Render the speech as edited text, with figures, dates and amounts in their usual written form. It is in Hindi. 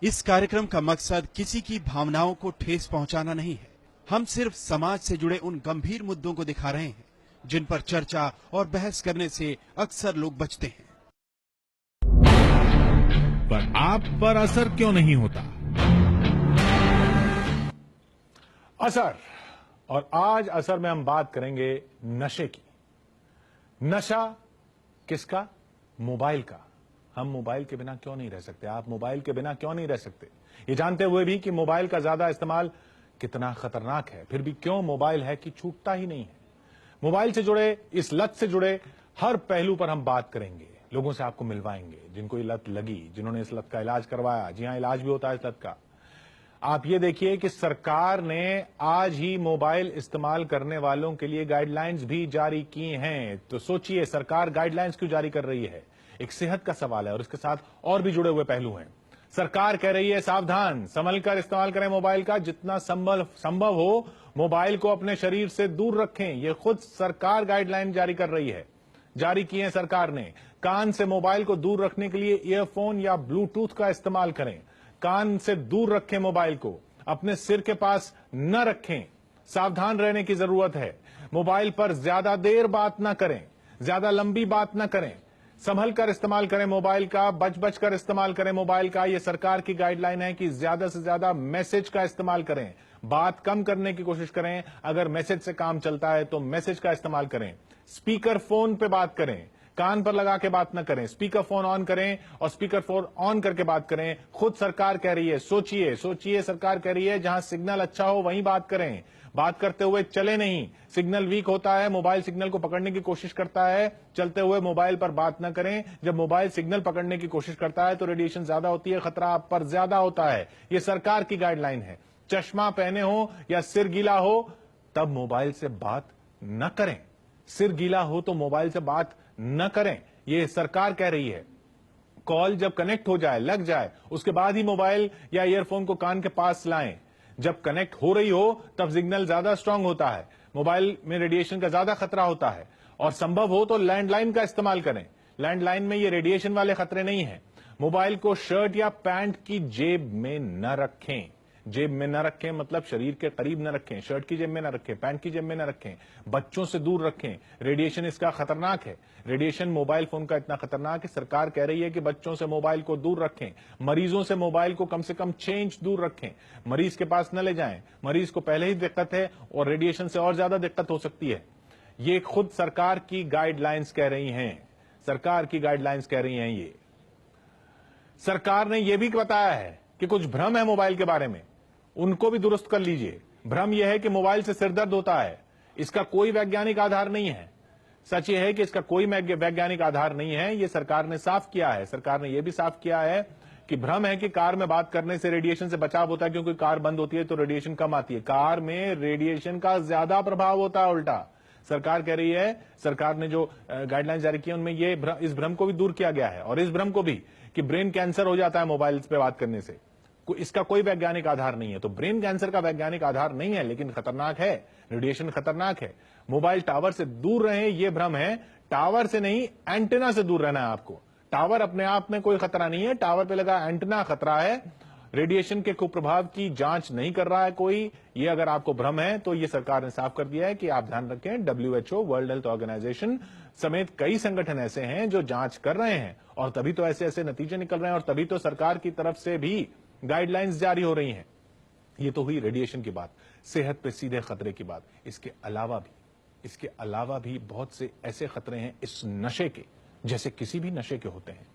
इस कार्यक्रम का मकसद किसी की भावनाओं को ठेस पहुंचाना नहीं है। हम सिर्फ समाज से जुड़े उन गंभीर मुद्दों को दिखा रहे हैं जिन पर चर्चा और बहस करने से अक्सर लोग बचते हैं। पर आप पर असर क्यों नहीं होता? असर। और आज असर में हम बात करेंगे नशे की। नशा किसका? मोबाइल का। हम मोबाइल के बिना क्यों नहीं रह सकते? आप मोबाइल के बिना क्यों नहीं रह सकते? ये जानते हुए भी कि मोबाइल का ज्यादा इस्तेमाल कितना खतरनाक है, फिर भी क्यों मोबाइल है कि छूटता ही नहीं है। मोबाइल से जुड़े, इस लत से जुड़े हर पहलू पर हम बात करेंगे। लोगों से आपको मिलवाएंगे जिनको ये लत लगी, जिन्होंने इस लत का इलाज करवाया। जी हां, इलाज भी होता है इस लत का। आप ये देखिए कि सरकार ने आज ही मोबाइल इस्तेमाल करने वालों के लिए गाइडलाइंस भी जारी की हैं। तो सोचिए, सरकार गाइडलाइंस क्यों जारी कर रही है? एक सेहत का सवाल है और इसके साथ और भी जुड़े हुए पहलू हैं। सरकार कह रही है सावधान, संभल कर इस्तेमाल करें मोबाइल का, जितना संभव हो मोबाइल को अपने शरीर से दूर रखें। यह खुद सरकार गाइडलाइन जारी कर रही है, जारी की है सरकार ने। कान से मोबाइल को दूर रखने के लिए ईयरफोन या ब्लूटूथ का इस्तेमाल करें। कान से दूर रखें मोबाइल को, अपने सिर के पास न रखें। सावधान रहने की जरूरत है। मोबाइल पर ज्यादा देर बात न करें, ज्यादा लंबी बात न करें। संभल कर इस्तेमाल करें मोबाइल का, बच कर इस्तेमाल करें मोबाइल का। यह सरकार की गाइडलाइन है कि ज्यादा से ज्यादा मैसेज का इस्तेमाल करें, बात कम करने की कोशिश करें। अगर मैसेज से काम चलता है तो मैसेज का इस्तेमाल करें। स्पीकर फोन पे बात करें, कान पर लगा के बात न करें। स्पीकर फोन ऑन करें और स्पीकर फोन ऑन करके बात करें। खुद सरकार कह रही है, सोचिए सरकार कह रही है जहां सिग्नल अच्छा हो वहीं बात करें। बात करते हुए चले नहीं, सिग्नल वीक होता है, मोबाइल सिग्नल को पकड़ने की कोशिश करता है। चलते हुए मोबाइल पर बात न करें। जब मोबाइल सिग्नल पकड़ने की कोशिश करता है तो रेडिएशन ज्यादा होती है, खतरा आप पर ज्यादा होता है। यह सरकार की गाइडलाइन है। चश्मा पहने हो या सिर गीला हो तब मोबाइल से बात न करें। सिर गीला हो तो मोबाइल से बात न करें, यह सरकार कह रही है। कॉल जब कनेक्ट हो जाए, लग जाए, उसके बाद ही मोबाइल या ईयरफोन को कान के पास लाएं। जब कनेक्ट हो रही हो तब सिग्नल ज्यादा स्ट्रांग होता है, मोबाइल में रेडिएशन का ज्यादा खतरा होता है। और संभव हो तो लैंडलाइन का इस्तेमाल करें। लैंडलाइन में ये रेडिएशन वाले खतरे नहीं है। मोबाइल को शर्ट या पैंट की जेब में न रखें। जेब में न रखें मतलब शरीर के करीब न रखें। शर्ट की जेब में न रखें, पैंट की जेब में न रखें। बच्चों से दूर रखें, रेडिएशन इसका खतरनाक है। रेडिएशन मोबाइल फोन का इतना खतरनाक है, सरकार कह रही है कि बच्चों से मोबाइल को दूर रखें। मरीजों से मोबाइल को कम से कम 6 इंच दूर रखें। मरीज के पास न ले जाएं, मरीज को पहले ही दिक्कत है और रेडिएशन से और ज्यादा दिक्कत हो सकती है। ये खुद सरकार की गाइडलाइंस कह रही हैं। सरकार की गाइडलाइंस कह रही हैं। ये सरकार ने यह भी बताया है कि कुछ भ्रम है मोबाइल के बारे में, उनको भी दुरुस्त कर लीजिए। भ्रम यह है कि मोबाइल से सिरदर्द होता है, इसका कोई वैज्ञानिक आधार नहीं है। सच यह है कि इसका कोई वैज्ञानिक आधार नहीं है, यह सरकार ने साफ किया है। सरकार ने यह भी साफ किया है कि भ्रम है कि कार में बात करने से रेडिएशन से बचाव होता है, क्योंकि कार बंद होती है तो रेडिएशन कम आती है। कार में रेडिएशन का ज्यादा प्रभाव होता है उल्टा। सरकार कह रही है, सरकार ने जो गाइडलाइंस जारी की उनमें इस भ्रम को भी दूर किया गया है। और इस भ्रम को भी कि ब्रेन कैंसर हो जाता है मोबाइल पे बात करने से, इसका कोई वैज्ञानिक आधार नहीं है। तो ब्रेन कैंसर का वैज्ञानिक आधार नहीं है, लेकिन खतरनाक है, रेडिएशन खतरनाक है। मोबाइल टावर से दूर रहें, यह भ्रम है। टावर से नहीं, एंटेना से दूर रहना है आपको। टावर अपने आप में कोई खतरा नहीं है, टावर पे लगा एंटेना खतरा है। रेडिएशन के कुप्रभाव की जांच नहीं कर रहा है कोई। ये अगर आपको भ्रम है तो ये सरकार ने साफ कर दिया है कि आप ध्यान रखें। WHO, वर्ल्ड हेल्थ ऑर्गेनाइजेशन समेत कई संगठन ऐसे हैं जो जांच कर रहे हैं, और तभी तो ऐसे ऐसे नतीजे निकल रहे हैं, और तभी तो सरकार की तरफ से भी गाइडलाइंस जारी हो रही हैं। ये तो हुई रेडिएशन की बात, सेहत पे सीधे खतरे की बात। इसके अलावा भी बहुत से ऐसे खतरे हैं इस नशे के, जैसे किसी भी नशे के होते हैं।